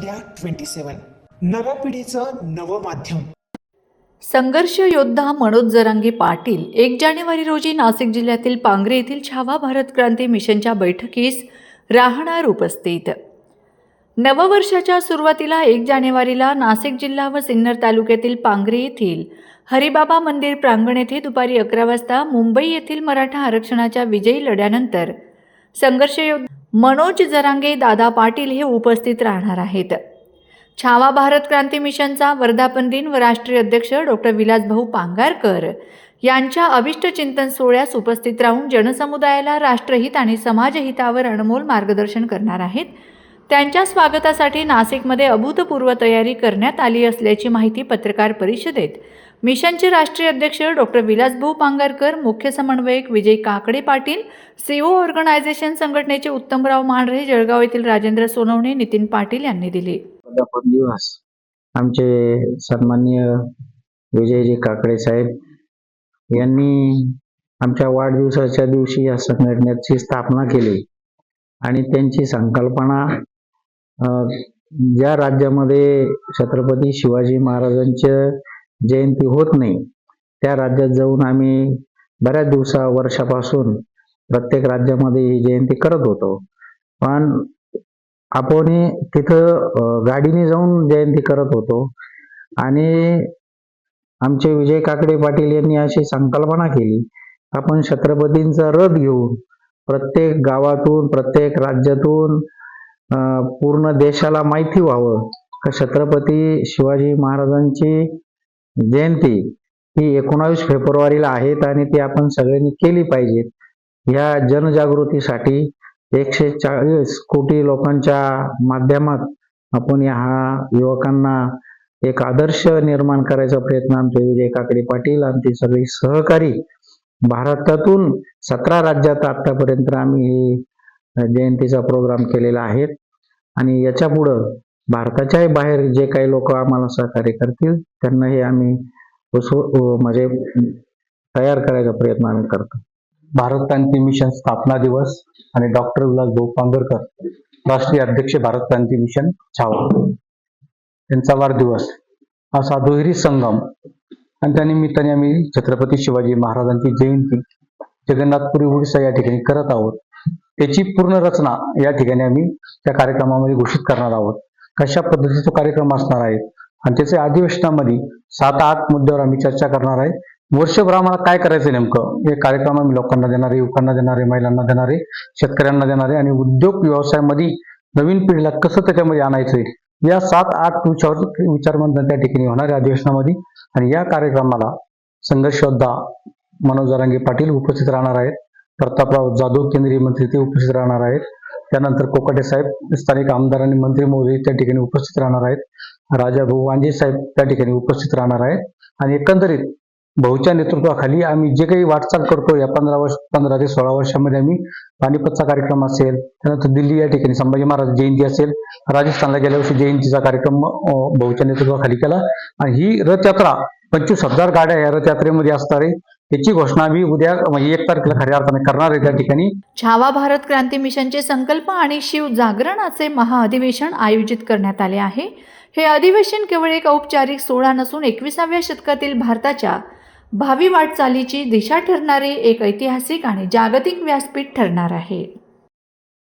India 27 नव्या पिढीचं नवं माध्यम. संघर्ष योद्धा मनोज जरांगे पाटील 1 जानेवारी रोजी नाशिक जिल्ह्यातील पांगरे येथील छावा भारत क्रांती मिशनच्या बैठकीस राहणार उपस्थित. नववर्षाच्या सुरुवातीला 1 जानेवारीला नाशिक जिल्हा व सिन्नर तालुक्यातील पांगरे येथील हरिबाबा मंदिर प्रांगण येथे दुपारी 11 वाजता मुंबई येथील मराठा आरक्षणाच्या विजयी लढ्यानंतर संघर्ष योद्धा मनोज जरांगे दादा पाटील हे उपस्थित राहणार आहेत. छावा भारत क्रांती मिशनचा वर्धापन दिन व राष्ट्रीय अध्यक्ष डॉक्टर विलासभाऊ पांगारकर यांच्या अभिष्ट चिंतन सोहळ्यास उपस्थित राहून जनसमुदायाला राष्ट्रहित आणि समाजहितावर अनमोल मार्गदर्शन करणार आहेत. त्यांच्या स्वागतासाठी नाशिकमध्ये अभूतपूर्व तयारी करण्यात आली असल्याची माहिती पत्रकार परिषदेत मिशनचे राष्ट्रीय अध्यक्ष डॉक्टर विलासभाऊ पांगारकर, मुख्य समन्वयक विजय काकडे पाटील, सीओ ऑर्गनायझेशन संघटनेचे उत्तमराव मांढरे, जळगाव येथील राजेंद्र सोनवणे, नितीन पाटील यांनी दिले. दिवस आमचे सन्माननीय विजयजी काकडे साहेब यांनी आमच्या वाढदिवसाच्या दिवशी या संघटनेची स्थापना केली आणि त्यांची संकल्पना ज्या राज्यामध्ये छत्रपती शिवाजी महाराजांची जयंती होत नाही त्या राज्यात जाऊन आम्ही बऱ्याच वर्षापासून प्रत्येक राज्यामध्ये ही जयंती करत होतो. पण आपण तिथं गाडीने जाऊन जयंती करत होतो आणि आमचे विजय काकडे पाटील यांनी अशी संकल्पना केली, आपण छत्रपतींचा रथ घेऊन प्रत्येक गावातून प्रत्येक राज्यातून पूर्ण देशाला माहिती व्हावं का छत्रपती शिवाजी महाराजांची जयंती ही 19 फेब्रुवारीला आहेत आणि ती आपण सगळ्यांनी केली पाहिजे. या जनजागृतीसाठी 140 कोटी लोकांच्या माध्यमात आपण या युवकांना एक आदर्श निर्माण करायचा प्रयत्न आमचे विजय काकडे पाटील आमचे सगळे सहकारी भारतातून 17 राज्यात आतापर्यंत आम्ही हे जयंतीचा प्रोग्राम केलेला आहे आणि याच्या पुढं भारताच्याही बाहेर जे काही लोक आम्हाला सहकार्य करतील त्यांना हे आम्ही म्हणजे तयार करायचा प्रयत्न आम्ही करतो. भारत क्रांती मिशन स्थापना दिवस आणि डॉक्टर विलासभाऊ पांगारकर राष्ट्रीय अध्यक्ष भारत क्रांती मिशन छावा यांचा वाढदिवस असा दुहेरी संगम आणि त्या निमित्ताने आम्ही छत्रपती शिवाजी महाराजांची जयंती जगन्नाथपुरी उडीसा या ठिकाणी करत आहोत. त्याची पूर्ण रचना या ठिकाणी आम्ही त्या कार्यक्रमामध्ये घोषित करणार आहोत. कशा पद्धतीचा कार्यक्रम असणार आहे आणि त्याच्या अधिवेशनामध्ये 7-8 मुद्द्यावर आम्ही चर्चा करणार आहे. वर्षभर आम्हाला काय करायचं नेमकं हे कार्यक्रम आम्ही लोकांना देणारे, युवकांना देणारे, महिलांना देणारे, शेतकऱ्यांना देणारे आणि उद्योग व्यवसायामध्ये नवीन पिढीला कसं त्याच्यामध्ये आणायचं या 7-8 विचारमंथन त्या ठिकाणी होणाऱ्या अधिवेशनामध्ये. आणि या कार्यक्रमाला संघर्ष योद्धा मनोज जरांगे पाटील उपस्थित राहणार आहेत, प्रतापराव जाधव केंद्रीय मंत्री ते उपस्थित राहणार आहेत, त्यानंतर कोकाटे साहेब स्थानिक आमदार आणि मंत्री महोदय त्या ठिकाणी उपस्थित राहणार आहेत, राजाभाऊ वांजे साहेब त्या ठिकाणी उपस्थित राहणार आहेत. आणि एकंदरीत भाऊच्या नेतृत्वाखाली आम्ही जे काही वाटचाल करतो या 15 ते 16 वर्षामध्ये आम्ही पानिपतचा कार्यक्रम असेल, त्यानंतर दिल्ली या ठिकाणी संभाजी महाराज जयंती असेल, राजस्थानला गेल्या वर्षी जयंतीचा कार्यक्रम भाऊच्या नेतृत्वाखाली केला आणि ही रथयात्रा 25,000 गाड्या या रथयात्रेमध्ये असणार आहे. याची घोषणा आम्ही उद्या म्हणजे 1 तारखेला खऱ्या अर्थाने करणार आहे. त्या ठिकाणी छावा भारत क्रांती मिशनचे संकल्प आणि शिव जागरणाचे महाअधिवेशन आयोजित करण्यात आले आहे. हे अधिवेशन केवळ एक औपचारिक सोहळा नसून 21व्या शतकातील भारताच्या भावी वाटचालीची दिशा ठरणारे एक ऐतिहासिक आणि जागतिक व्यासपीठ ठरणार आहे.